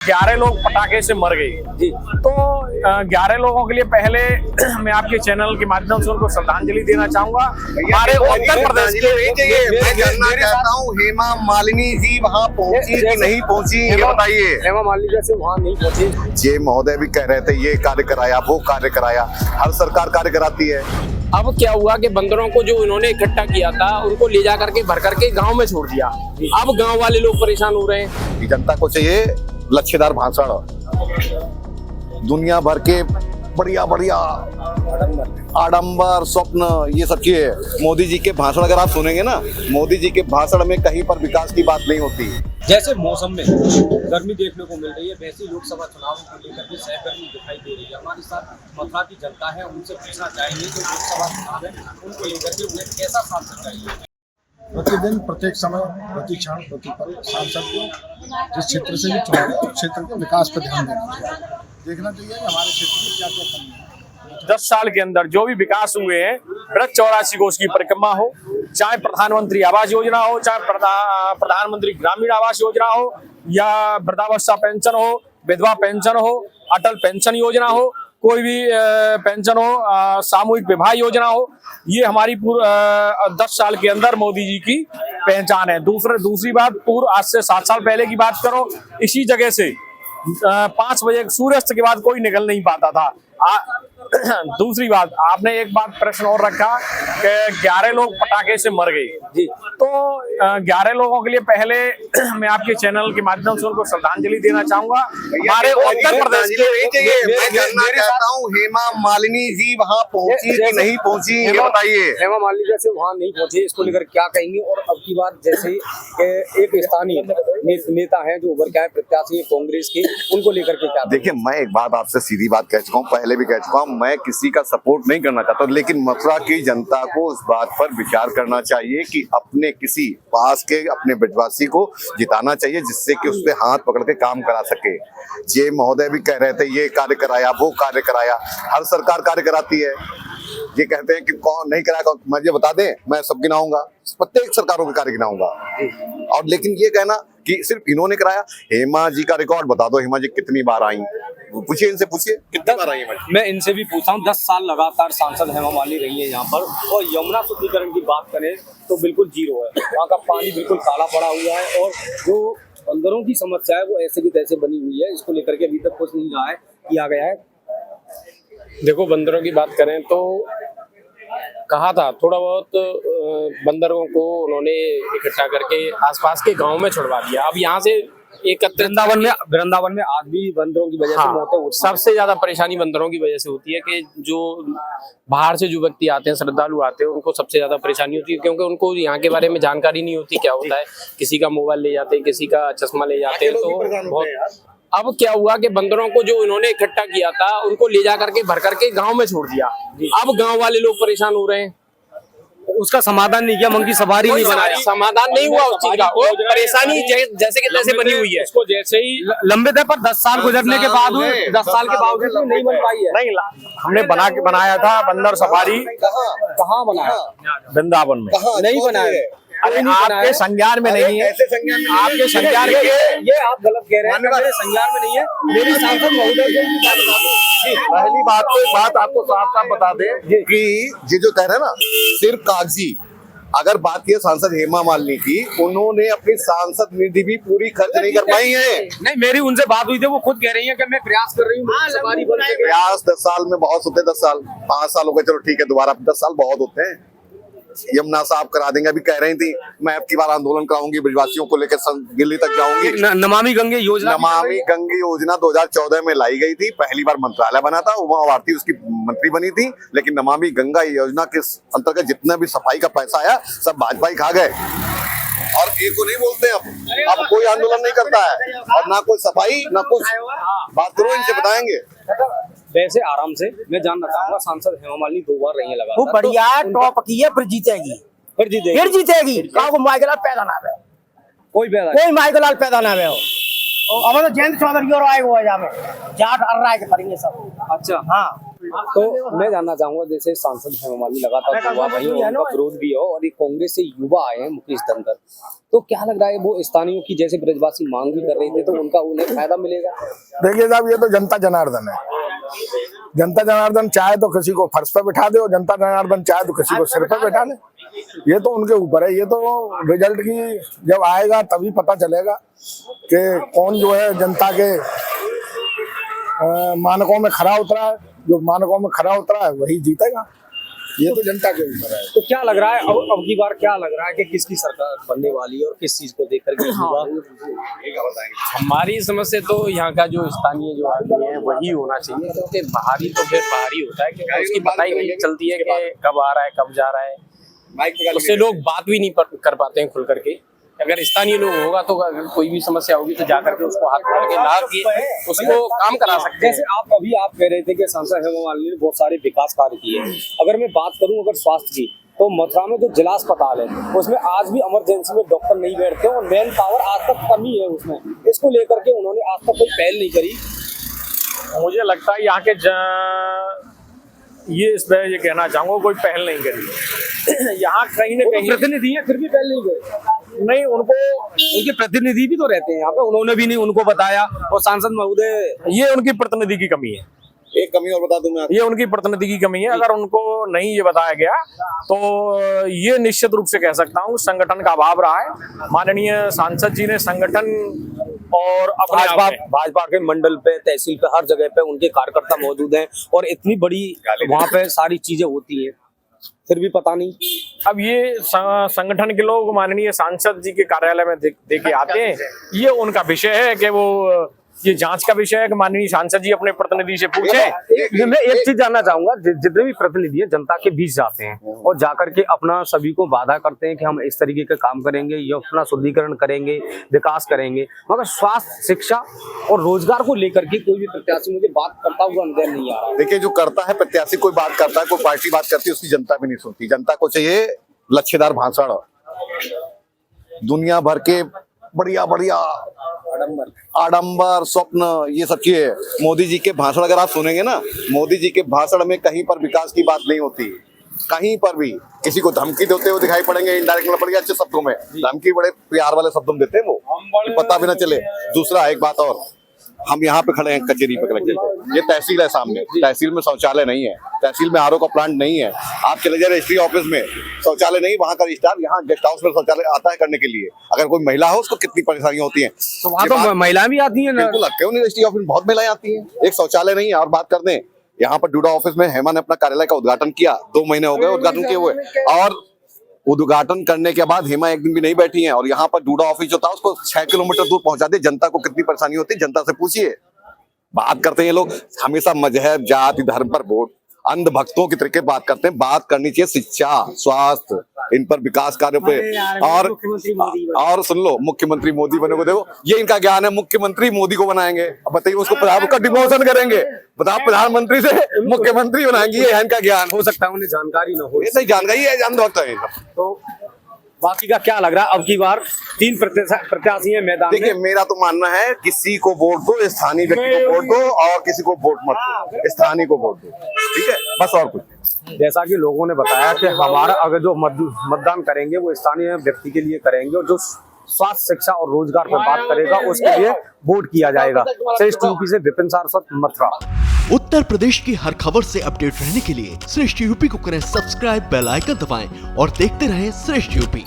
11 लोग पटाखे से मर गए जी। तो 11 लोगों के लिए पहले मैं आपके चैनल के माध्यम से उनको श्रद्धांजलि देना चाहूंगा। हमारे उत्तर प्रदेश के मैं जानना चाहता हूँ हेमा मालिनी जी वहाँ पहुँची कि नहीं पहुँची, ये बताइए। हेमा मालिनी जैसे वहाँ नहीं पहुंची। ये महोदय भी कह रहे थे ये कार्य कराया वो कार्य कराया, हर सरकार कार्य कराती है। अब क्या हुआ कि बंदरों को जो इन्होंने इकट्ठा किया था उनको ले जा करके भर करके गांव में छोड़ दिया। अब गांव वाले लोग परेशान हो रहे हैं। जनता को चाहिए लच्छेदार भाषण, दुनिया भर के बढ़िया बढ़िया आडंबर स्वप्न ये सब चीजें। मोदी जी के भाषण अगर आप सुनेंगे ना, मोदी जी के भाषण में कहीं पर विकास की बात नहीं होती। जैसे मौसम में गर्मी देखने को मिल रही है, वैसे ही लोकसभा चुनाव को लेकर के सहगर्मी दिखाई दे रही है। हमारे साथ मथुरा की जनता है, उनसे पूछना चाहेंगे कि लोकसभा चुनाव है उनको लेकर के उन्हें कैसा शासन चाहिए। प्रतिदिन प्रत्येक समय प्रति क्षण प्रति पल सांसद को जिस क्षेत्र से भी चुना है उस क्षेत्र के विकास पर ध्यान देना चाहिए, देखना चाहिए कि हमारे क्षेत्र में क्या क्या कमी है। 10 साल के अंदर जो भी विकास हुए हैं, ब्रज 84 कोष की परिक्रमा हो, चाहे प्रधानमंत्री आवास योजना हो, चाहे प्रधानमंत्री ग्रामीण आवास योजना हो, या वृद्धावस्था पेंशन हो, विधवा पेंशन हो, अटल पेंशन योजना हो, कोई भी पेंशन हो, सामूहिक विवाह योजना हो, ये हमारी 10 साल के अंदर मोदी जी की पहचान है। दूसरी बात, पूर्व आज से 7 साल पहले की बात करो, इसी जगह से 5 बजे सूर्यास्त के बाद कोई निकल नहीं पाता था। दूसरी बात, आपने एक बात प्रश्न और रखा कि 11 लोग पटाखे से मर गए जी। तो 11 लोगों के लिए पहले मैं आपके चैनल के माध्यम से उनको श्रद्धांजलि देना चाहूंगा। हमारे उत्तर प्रदेश के मैं जानना चाहता हूँ हेमा मालिनी जी वहाँ पहुँची कि नहीं पहुँची, ये बताइए। हेमा मालिनी जैसे वहाँ नहीं पहुंचे, इसको लेकर क्या कहेंगे। और अब की बात जैसे एक स्थानीय नेता है जो उभर के आए प्रत्याशी है कांग्रेस के, उनको लेकर के क्या। देखिए, मैं एक बात आपसे सीधी बात कह चुका हूँ, पहले भी कह चुका हूँ, मैं किसी का सपोर्ट नहीं करना चाहता, लेकिन मथुरा की जनता को उस बात पर विचार करना चाहिए कि अपने किसी पास के अपने ब्रजवासी को जिताना चाहिए जिससे कि उस पे हाथ पकड़ के काम करा सके। ये महोदय भी कह रहे थे ये कार्य कराया वो कार्य कराया, हर सरकार कार्य कराती है। ये कहते हैं कि कौन नहीं कराया, मुझे बता दें, मैं सब गिनाऊंगा, प्रत्येक सरकारों के कार्य गिनाऊंगा। और लेकिन ये कहना कि सिर्फ इन्होंने कराया, हेमा जी का रिकॉर्ड बता दो, हेमा जी कितनी बार आई, पूछिए इनसे, पूछिए कितनी बार आई हेमा जी। मैं इनसे भी पूछा हूँ, 10 साल लगातार सांसद हेमा मालिनी रही है यहाँ पर। और यमुना शुद्धिकरण की बात करें तो बिल्कुल जीरो है, वहाँ का पानी बिल्कुल काला पड़ा हुआ है। और जो बंदरों की समस्या है वो ऐसे की तैसे बनी हुई है, इसको लेकर के अभी तक कुछ नहीं रहा है, किया गया है। देखो, बंदरों की बात करें तो कहा था थोड़ा बहुत बंदरों को उन्होंने इकट्ठा करके आसपास के गांव में छुड़वा दिया। अब यहाँ से वृंदावन में आज भी बंदरों की वजह से मौतें होती हैं। सबसे ज्यादा परेशानी बंदरों की वजह से होती है कि जो बाहर से जो व्यक्ति आते हैं, श्रद्धालु आते हैं, उनको सबसे ज्यादा परेशानी होती है क्योंकि उनको यहाँ के बारे में जानकारी नहीं होती क्या होता है। किसी का मोबाइल ले जाते हैं, किसी का चश्मा ले जाते हैं, तो बहुत। अब क्या हुआ कि बंदरों को जो इन्होंने इकट्ठा किया था उनको ले जा करके भर करके गांव में छोड़ दिया। अब गांव वाले लोग परेशान हो रहे हैं। उसका समाधान नहीं किया, मंकी सवारी नहीं बनाया, समाधान नहीं हुआ उस चीज का। वो परेशानी जैसे कि तैसे बनी हुई है, उसको जैसे ही लंबित है, पर 10 साल गुजरने के बाद 10 साल के बावजूद नहीं बन पाई है। नहीं, हमने बनाया था बंदर सफारी। कहाँ बनाया? वृंदावन में नहीं बनाया। अरे आपके संज्ञान में नहीं है, आपके संज्ञान में ये आप गलत कह रहे हैं, मेरे संज्ञान में नहीं है। मेरी सांसद महोदय पहली बात तो एक बात आपको साफ बता दें कि ये जो कह रहे हैं ना सिर्फ कागजी, अगर बात की सांसद हेमा मालिनी की, उन्होंने अपनी सांसद निधि भी पूरी खर्च नहीं कर पाई है। नहीं, मेरी उनसे बात हुई थी, वो खुद कह रही है कि मैं प्रयास कर रही हूँ। प्रयास 10 साल में बहुत होते, 10 साल 5 साल हो गए, चलो ठीक है, दोबारा 10 साल बहुत होते हैं। यमुना साफ करा देंगे, अभी कह रही थी मैं अब की बार आंदोलन कराऊंगी, ब्रजवासियों को लेकर दिल्ली तक जाऊंगी। नमामि गंगे योजना 2014 में लाई गई थी, पहली बार मंत्रालय बना था, उमा भारती उसकी मंत्री बनी थी, लेकिन नमामि गंगा योजना के अंतर्गत जितना भी सफाई का पैसा आया सब भाजपा ही खा गए। और एक को नहीं बोलते, अब कोई आंदोलन नहीं करता है, और ना कोई सफाई ना कुछ। बात करो, इनसे बताएंगे। वैसे आराम से मैं जानना चाहूंगा, सांसद हेमा मालिनी 2 बार रही है लगातार, वो बढ़िया टॉप की है, फिर जीतेगी। फिर जीतेगी। कहा माइकलाल पैदा ना है, कोई माइकलाल पैदा ना है। अब तो जयंत चौधरी और आए हुए जाट अर रहा है करेंगे सब। अच्छा, हाँ, तो मैं जानना चाहूंगा, जैसे सांसद हेमा मालिनी लगातार युवा रही है, उनका विरोध भी हो और एक कांग्रेस से युवा आए हैं मुकेश धनखड़, तो क्या लग रहा है वो स्थानीयों की जैसे ब्रजवासी मांग भी कर रहे थे, तो उनका उन्हें फायदा मिलेगा? देखिए साहब, ये तो जनता जनार्दन है। जनता जनार्दन चाहे तो किसी को फर्श पे बिठा दे और जनता जनार्दन चाहे तो किसी को सिर पे बिठा ले, ये तो उनके ऊपर है। ये तो रिजल्ट की जब आएगा तभी पता चलेगा कि कौन जो है जनता के मानकों में खरा उतरा है। जो मानकों में खरा उतरा है वही जीतेगा, ये तो जनता के ऊपर है। तो क्या लग रहा है अब की बार क्या लग रहा है कि किसकी सरकार बनने वाली है और किस चीज को देख करके युवा? हमारी समझ से तो यहाँ का जो स्थानीय जो आदमी है वही होना चाहिए, क्योंकि बाहरी तो फिर बाहरी होता है, क्योंकि उसकी पता ही नहीं चलती है कि कब आ रहा है कब जा रहा है, उससे लोग बात भी नहीं कर पाते हैं खुल करके। अगर स्थानीय लोग होगा तो अगर कोई भी समस्या होगी तो जाकर के उसको हाथ पकड़ के ला के उसको काम करा सकते हैं। जैसे आप कह रहे थे कि सांसद हेमा मालिनी ने बहुत सारे विकास कार्य किए, अगर मैं बात करूं अगर स्वास्थ्य की, तो मथुरा में जो जिला अस्पताल है उसमें आज भी इमरजेंसी में डॉक्टर नहीं बैठते और मैन पावर आज तक कमी है उसमें। इसको लेकर के उन्होंने आज तक कोई पहल नहीं करी। मुझे लगता है यहाँ के ये इस पर ये कहना चाहूंगा, कोई पहल नहीं करी यहाँ कहीं ना कहीं। प्रतिनिधि है फिर भी पहल नहीं करी। नहीं, उनके प्रतिनिधि भी तो रहते हैं यहाँ पे, उन्होंने भी नहीं उनको बताया। और सांसद महोदय, ये उनकी प्रतिनिधि की कमी है। एक कमी और बता दूं मैं, ये उनकी प्रतिनिधि की कमी है। अगर उनको नहीं ये बताया गया तो ये निश्चित रूप से कह सकता हूँ संगठन का अभाव रहा है। माननीय सांसद जी ने संगठन और भाजपा के मंडल पे, तहसील पे, हर जगह पे उनके कार्यकर्ता मौजूद हैं और इतनी बड़ी वहाँ पे सारी चीजें होती हैं, फिर भी पता नहीं। अब ये संगठन के लोग माननीय सांसद जी के कार्यालय में दे के आते हैं, ये उनका विषय है कि वो ये जांच का विषय है कि माननीय सांसद जी अपने प्रतिनिधि से पूछे। मैं एक चीज जानना चाहूंगा, जितने भी प्रतिनिधि जनता के बीच जाते हैं और जाकर के अपना सभी को वादा करते हैं कि हम इस तरीके का काम करेंगे, ये अपना शुद्धिकरण करेंगे, विकास करेंगे, मगर स्वास्थ्य, शिक्षा और रोजगार को लेकर के कोई भी प्रत्याशी मुझे बात करता हुआ नजर नहीं आ रहा। देखिए, जो करता है प्रत्याशी, कोई बात करता है, कोई पार्टी बात करती है, उसकी जनता भी नहीं सुनती। जनता को चाहिए लच्छेदार भाषण, दुनिया भर के बढ़िया बढ़िया आडंबर स्वप्न, ये सब चीजें। मोदी जी के भाषण अगर आप सुनेंगे ना, मोदी जी के भाषण में कहीं पर विकास की बात नहीं होती। कहीं पर भी किसी को धमकी देते हुए दिखाई पड़ेंगे, इनडायरेक्ट में पड़ेगा, अच्छे शब्दों में धमकी, बड़े प्यार वाले शब्दों में देते हैं वो, कि पता भी ना चले। दूसरा एक बात और, हम यहाँ पे खड़े हैं कचेरी पे, ये तहसील है सामने, तहसील में शौचालय नहीं है, तहसील में आरओ का प्लांट नहीं है। आप चले जाए रजिस्ट्री ऑफिस में, शौचालय नहीं, वहाँ का रजिस्ट्रार यहाँ गेस्ट हाउस में शौचालय आता है करने के लिए। अगर कोई महिला हो उसको कितनी परेशानियां होती हैं, तो वहाँ तो महिलाएं भी आती हैं ना। बिल्कुल, क्यों नहीं, रजिस्ट्री ऑफिस में बहुत महिलाएं आती हैं, एक शौचालय नहीं है। और बात कर दें, यहाँ पर डूडा ऑफिस में हेमा ने अपना कार्यालय का उद्घाटन किया, 2 महीने हो गए उद्घाटन किए हुए, और उद्घाटन करने के बाद हेमा एक दिन भी नहीं बैठी है। और यहाँ पर डूडा ऑफिस जो था उसको 6 किलोमीटर दूर पहुंचा दे। जनता को कितनी परेशानी होती है, जनता से पूछिए। बात करते हैं ये लोग हमेशा मजहब, जाति, धर्म पर वोट, अंधभक्तों की तरीके बात करते हैं। बात करनी चाहिए शिक्षा, स्वास्थ्य, इन पर विकास कार्यों पे। और सुन लो, मुख्यमंत्री मोदी बने को देखो, ये इनका ज्ञान है, मुख्यमंत्री मोदी को बनाएंगे। अब बताइए, उसको का डिमोशन करेंगे, बताओ, प्रधानमंत्री से मुख्यमंत्री बनाएंगे, ये है इनका ज्ञान। हो सकता है उन्हें जानकारी न हो, ये जानकारी है, अंधभक्त है। तो बाकी का क्या लग रहा है? अब की बार 3 प्रत्याशी है मैदान में। देखिए, मेरा तो मानना है किसी को वोट दो, स्थानीय व्यक्ति को वोट दो, और किसी को वोट मत दो, स्थानीय को वोट दो, ठीक है, बस। और कुछ जैसा कि लोगों ने बताया कि हमारा अगर जो मतदान करेंगे वो स्थानीय व्यक्ति के लिए करेंगे, और जो स्वास्थ्य, शिक्षा और रोजगार पर बात करेगा उसके लिए वोट किया जाएगा। श्रेष्ठ यूपी से विपिन सारस्वत, मथुरा। उत्तर प्रदेश की हर खबर से अपडेट रहने के लिए श्रेष्ठ यूपी को करें सब्सक्राइब, बेल आइकन दबाएं और देखते रहें श्रेष्ठ यूपी।